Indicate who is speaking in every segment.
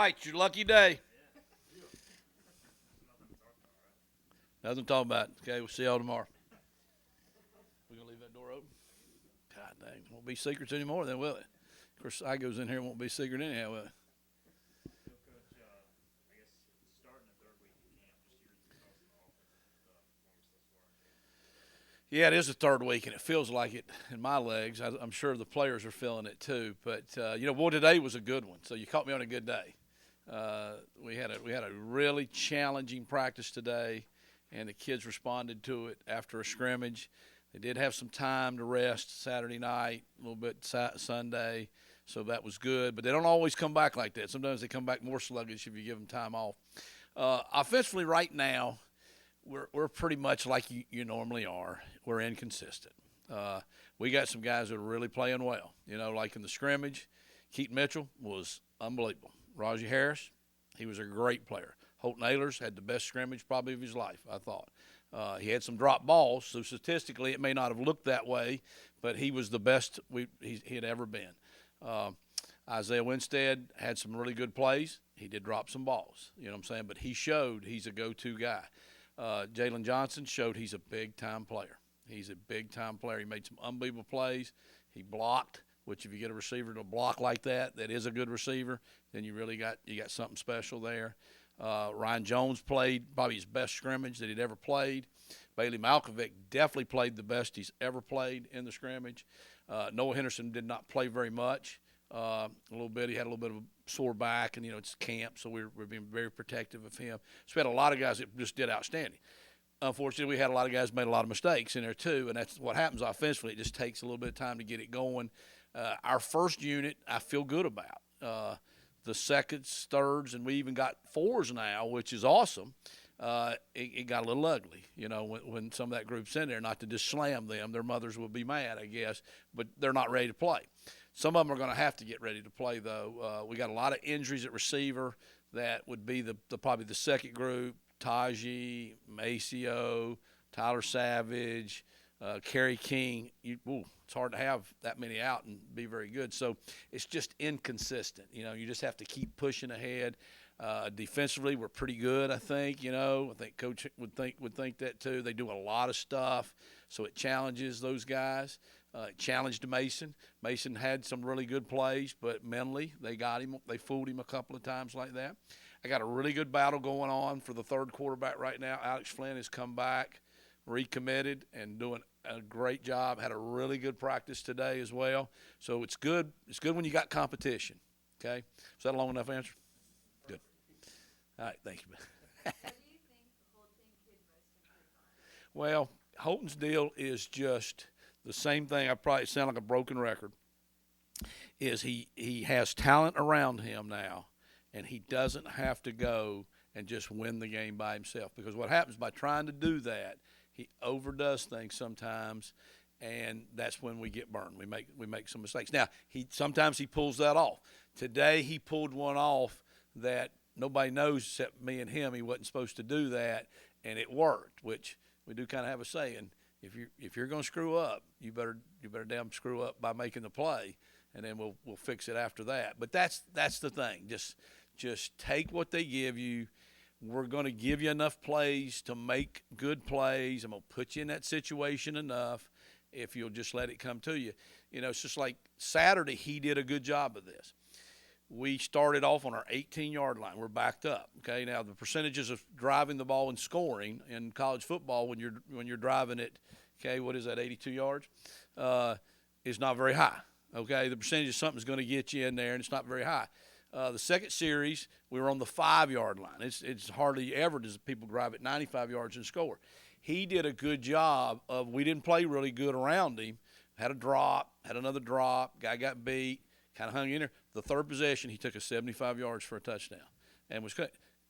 Speaker 1: right, your lucky day. Nothing to talk about. Okay, we'll see y'all tomorrow. We're going to leave that door open? God dang, it won't be secrets anymore then, will it? Of course, I goes in here, it won't be secret anyhow, will it? Yeah, it is the third week, and it feels like it in my legs. I'm sure the players are feeling it too. But boy, today was a good one. So you caught me on a good day. We had a really challenging practice today, and the kids responded to it after a scrimmage. They did have some time to rest Saturday night, a little bit Sunday, so that was good. But they don't always come back like that. Sometimes they come back more sluggish if you give them time off. Offensively, right now, we're pretty much like you normally are. We're inconsistent. We got some guys that are really playing well. Like in the scrimmage, Keaton Mitchell was unbelievable. Rajee Harris, he was a great player. Holton Ahlers had the best scrimmage probably of his life, I thought. He had some drop balls, so statistically it may not have looked that way, but he was the best he had ever been. Isaiah Winstead had some really good plays. He did drop some balls, you know what I'm saying? But he showed he's a go-to guy. Jalen Johnson showed he's a big-time player. He's a big-time player. He made some unbelievable plays. He blocked, which if you get a receiver to block like that is a good receiver, then you got something special there. Ryan Jones played probably his best scrimmage that he'd ever played. Bailey Malkovic definitely played the best he's ever played in the scrimmage. Noah Henderson did not play very much. A little bit. He had a little bit of a sore back, and it's camp, so we're being very protective of him. So we had a lot of guys that just did outstanding. Unfortunately, we had a lot of guys made a lot of mistakes in there too, and that's what happens offensively. It just takes a little bit of time to get it going. Our first unit, I feel good about. The seconds, thirds, and we even got fours now, which is awesome. It got a little ugly, when some of that group's in there. Not to just slam them; their mothers will be mad, I guess, but they're not ready to play. Some of them are going to have to get ready to play, though. We got a lot of injuries at receiver. That would be probably the second group: Taji, Maceo, Tyler Savage, Kerry King. It's hard to have that many out and be very good. So it's just inconsistent. You just have to keep pushing ahead. Defensively, we're pretty good, I think. I think Coach would think that too. They do a lot of stuff, so it challenges those guys. It challenged Mason. Mason had some really good plays, but mentally they got him. They fooled him a couple of times like that. I got a really good battle going on for the third quarterback right now. Alex Flynn has come back, recommitted, and doing a great job. Had a really good practice today as well. So it's good. It's good when you got competition. Okay? Is that a long enough answer? Good. All right. Thank you.
Speaker 2: What do you think the whole team could most improve on?
Speaker 1: Well, Holton's deal is just the same thing. I probably sound like a broken record. Is he has talent around him now, and he doesn't have to go and just win the game by himself. Because what happens by trying to do that, he overdoes things sometimes, and that's when we get burned. We make some mistakes. Now, sometimes he pulls that off. Today he pulled one off that nobody knows except me and him. He wasn't supposed to do that, and it worked, which we do kind of have a saying. If you're going to screw up, you better damn screw up by making the play, and then we'll fix it after that. But that's the thing. Just take what they give you. We're going to give you enough plays to make good plays. I'm going to put you in that situation enough if you'll just let it come to you. It's just like Saturday, he did a good job of this. We started off on our 18-yard line. We're backed up. Okay, now the percentages of driving the ball and scoring in college football when you're driving it, okay, what is that, 82 yards, is not very high. Okay, the percentage of something's going to get you in there, and it's not very high. The second series, we were on the 5-yard line. It's hardly ever does people drive it 95 yards and score. He did a good job of. We didn't play really good around him. Had a drop, had another drop. Guy got beat. Kind of hung in there. The third possession, he took us 75 yards for a touchdown, and was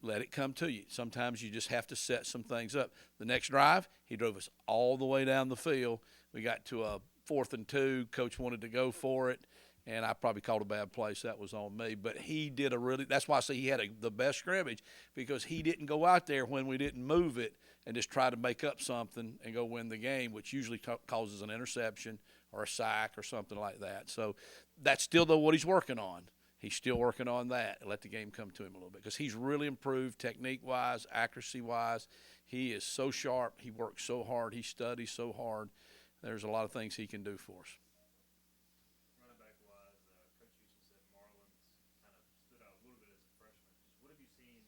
Speaker 1: let it come to you. Sometimes you just have to set some things up. The next drive, he drove us all the way down the field. We got to a 4th and 2. Coach wanted to go for it, and I probably called a bad play, so that was on me. But he did that's why I say he had the best scrimmage, because he didn't go out there when we didn't move it and just try to make up something and go win the game, which usually causes an interception or a sack or something like that. So that's still what he's working on. He's still working on that and let the game come to him a little bit because he's really improved technique-wise, accuracy-wise. He is so sharp. He works so hard. He studies so hard. There's a lot of things he can do for us.
Speaker 3: Running back wise, Coach Houston said Marlins kind of stood out a little bit as a freshman. What have you seen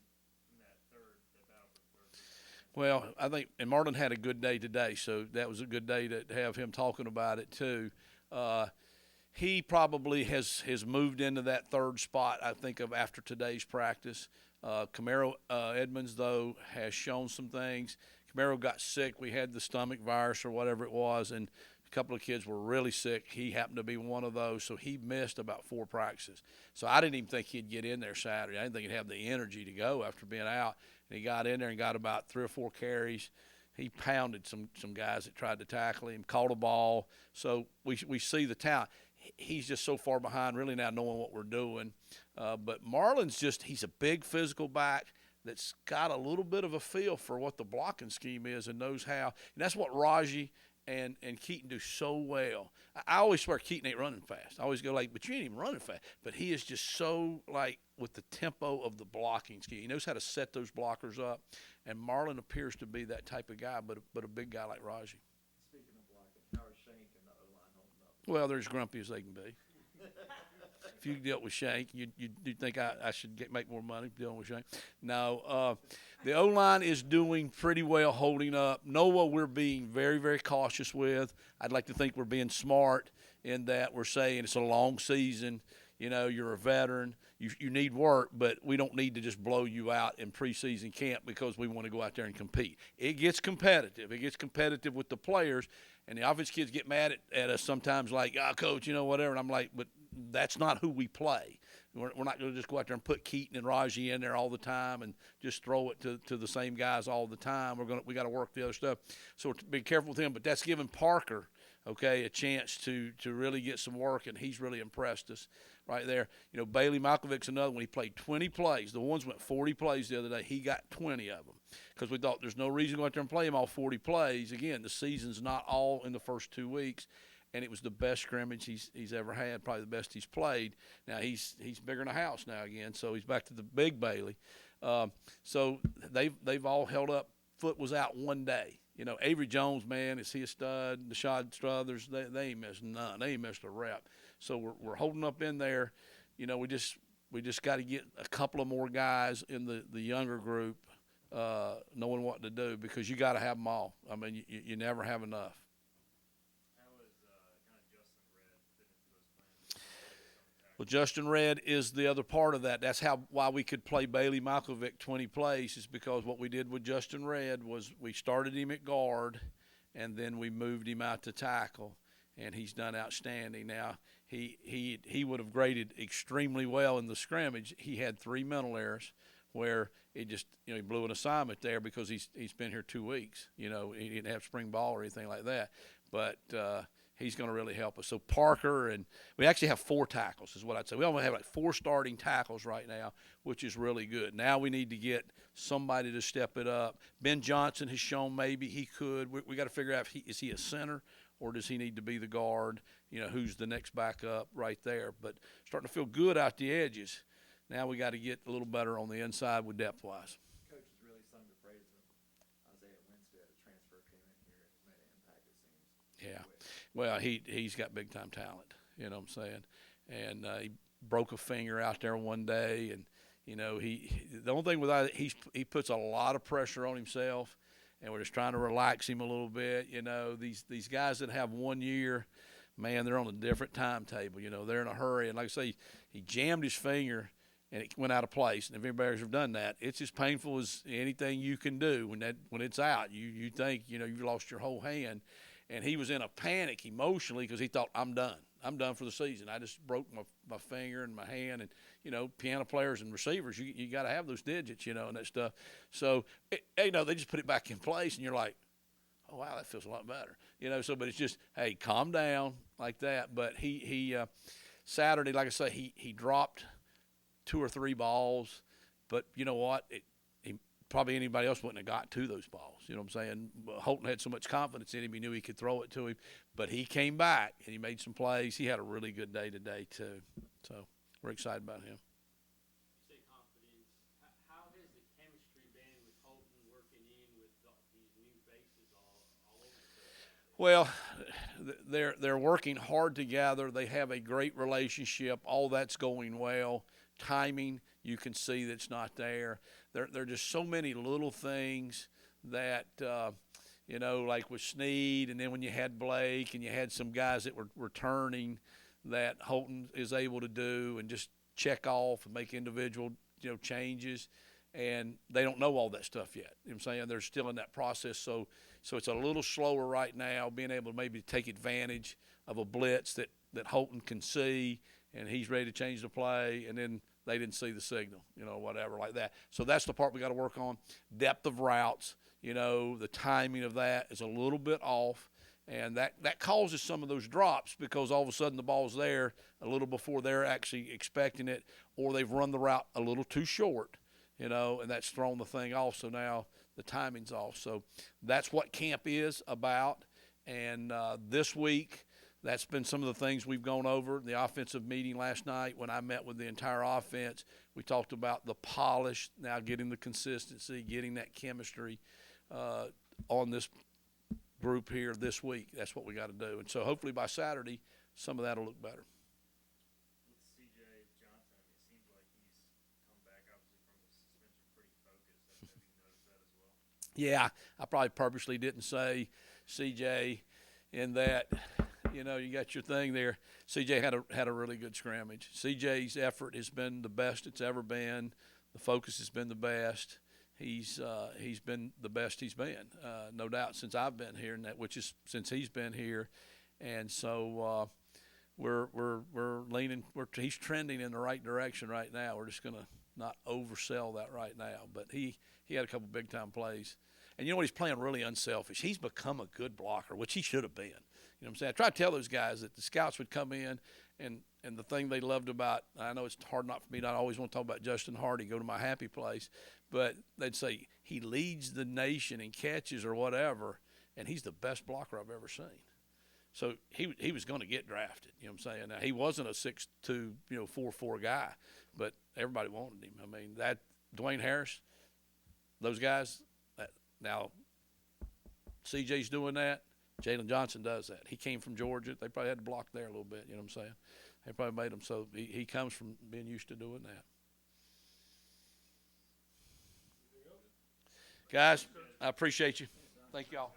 Speaker 3: from that battle for the third season?
Speaker 1: Well, I think, and Marlon had a good day today, so that was a good day to have him talking about it too. He probably has moved into that third spot, I think, of after today's practice. Camaro Edmonds, though, has shown some things. Camaro got sick. We had the stomach virus or whatever it was, and a couple of kids were really sick. He happened to be one of those, so he missed about 4 practices. So I didn't even think he'd get in there Saturday. I didn't think he'd have the energy to go after being out. And he got in there and got about 3 or 4 carries. He pounded some guys that tried to tackle him, caught a ball. So we see the talent. He's just so far behind really now knowing what we're doing. But Marlon's he's a big physical back that's got a little bit of a feel for what the blocking scheme is and knows how. And that's what Raji and Keaton do so well. I always swear Keaton ain't running fast. I always go but you ain't even running fast. But he is just so with the tempo of the blocking scheme. He knows how to set those blockers up. And Marlon appears to be that type of guy, but a big guy like Raji.
Speaker 3: Speaking of blocking, how are Shank and the O-line holding up?
Speaker 1: Well, they're as grumpy as they can be. If you dealt with Shank, you'd think I should make more money dealing with Shank. No, the O-line is doing pretty well holding up. Noah we're being very, very cautious with. I'd like to think we're being smart in that we're saying it's a long season. You're a veteran. You need work, but we don't need to just blow you out in preseason camp because we want to go out there and compete. It gets competitive. It gets competitive with the players, and the offense kids get mad at us sometimes coach, whatever. And I'm like, but that's not who we play. We're not going to just go out there and put Keaton and Raji in there all the time and just throw it to the same guys all the time. We got to work the other stuff. So be careful with him. But that's giving Parker, a chance to really get some work, and he's really impressed us right there. Bailey Malkovic's another one. He played 20 plays. The ones went 40 plays the other day. He got 20 of them because we thought there's no reason to go out there and play him all 40 plays. Again, the season's not all in the first 2 weeks. And it was the best scrimmage he's ever had, probably the best he's played. Now he's bigger than a house now again, so he's back to the big Bailey. So they've all held up. Foot was out one day. Avery Jones, man, is he a stud? Rashad Struthers, they ain't missed none. They ain't missed a rep. So we're holding up in there. We just got to get a couple of more guys in the younger group knowing what to do because you got to have them all. I mean, you never have enough. Well, Justin Redd is the other part of that. That's why we could play Bailey Malkovic 20 plays is because what we did with Justin Redd was we started him at guard, and then we moved him out to tackle, and he's done outstanding. Now, he would have graded extremely well in the scrimmage. He had 3 mental errors where it just, he blew an assignment there because he's been here 2 weeks. He didn't have spring ball or anything like that. But he's going to really help us. So Parker, and we actually have 4 tackles is what I'd say. We only have 4 starting tackles right now, which is really good. Now we need to get somebody to step it up. Ben Johnson has shown maybe he could. We got to figure out is he a center or does he need to be the guard? Who's the next backup right there. But starting to feel good out the edges. Now we got to get a little better on the inside with depth-wise.
Speaker 3: Coach has really sung the praises of Isaiah Winstead, a transfer came in here and has made an impact, it seems.
Speaker 1: Yeah. Well, he's got big-time talent, you know what I'm saying? And he broke a finger out there one day. And, the only thing with that, he puts a lot of pressure on himself, and we're just trying to relax him a little bit. These guys that have 1 year, man, they're on a different timetable. They're in a hurry. And like I say, he jammed his finger, and it went out of place. And if anybody's ever done that, it's as painful as anything you can do when it's out. You think, you've lost your whole hand. And he was in a panic emotionally because he thought, I'm done. I'm done for the season. I just broke my finger and my hand. And, piano players and receivers, you got to have those digits, and that stuff. So, they just put it back in place, and you're like, oh, wow, that feels a lot better. But it's just, hey, calm down like that. But he Saturday, like I say, he dropped 2 or 3 balls. But you know what? Probably anybody else wouldn't have got to those balls. You know what I'm saying? Holton had so much confidence in him, he knew he could throw it to him. But he came back, and he made some plays. He had a really good day today, too. So we're excited about him.
Speaker 4: You say confidence. How has the chemistry been with Holton working in with these new faces all over the place?
Speaker 1: Well, they're working hard together. They have a great relationship. All that's going well. Timing, you can see that's not there. There are just so many little things that like with Snead, and then when you had Blake and you had some guys that were returning, that Holton is able to do and just check off and make individual changes. And they don't know all that stuff yet. You know what I'm saying? They're still in that process. So it's a little slower right now, being able to maybe take advantage of a blitz that Holton can see, and he's ready to change the play, and then they didn't see the signal, whatever like that. So that's the part we got to work on. Depth of routes, the timing of that is a little bit off, and that causes some of those drops because all of a sudden the ball's there a little before they're actually expecting it, or they've run the route a little too short. And that's thrown the thing off. So now the timing's off. So that's what camp is about. And this week, that's been some of the things we've gone over. The offensive meeting last night, when I met with the entire offense, we talked about the polish, now getting the consistency, getting that chemistry on this group here this week. That's what we got to do. And so hopefully by Saturday, some of that will look better. Yeah, I probably purposely didn't say CJ in that, you got your thing there. CJ had a really good scrimmage. CJ's effort has been the best it's ever been. The focus has been the best. He's been the best he's been, no doubt, since I've been here, which is since he's been here. And so we're leaning. He's trending in the right direction right now. We're just gonna not oversell that right now, but he had a couple big time plays. And he's playing really unselfish. He's become a good blocker, which he should have been. What I'm saying? I try to tell those guys that the scouts would come in, and the thing they loved about, I know it's hard not for me, not always want to talk about Justin Hardy, go to my happy place, but they'd say he leads the nation in catches or whatever, and he's the best blocker I've ever seen. So he was going to get drafted. You know what I'm saying? Now, he wasn't a 6'2", 4'4" guy, but everybody wanted him. I mean, that Dwayne Harris, those guys. Now, CJ's doing that. Jalen Johnson does that. He came from Georgia. They probably had to block there a little bit. You know what I'm saying? They probably made him so he comes from being used to doing that. Guys, I appreciate you. Thank y'all.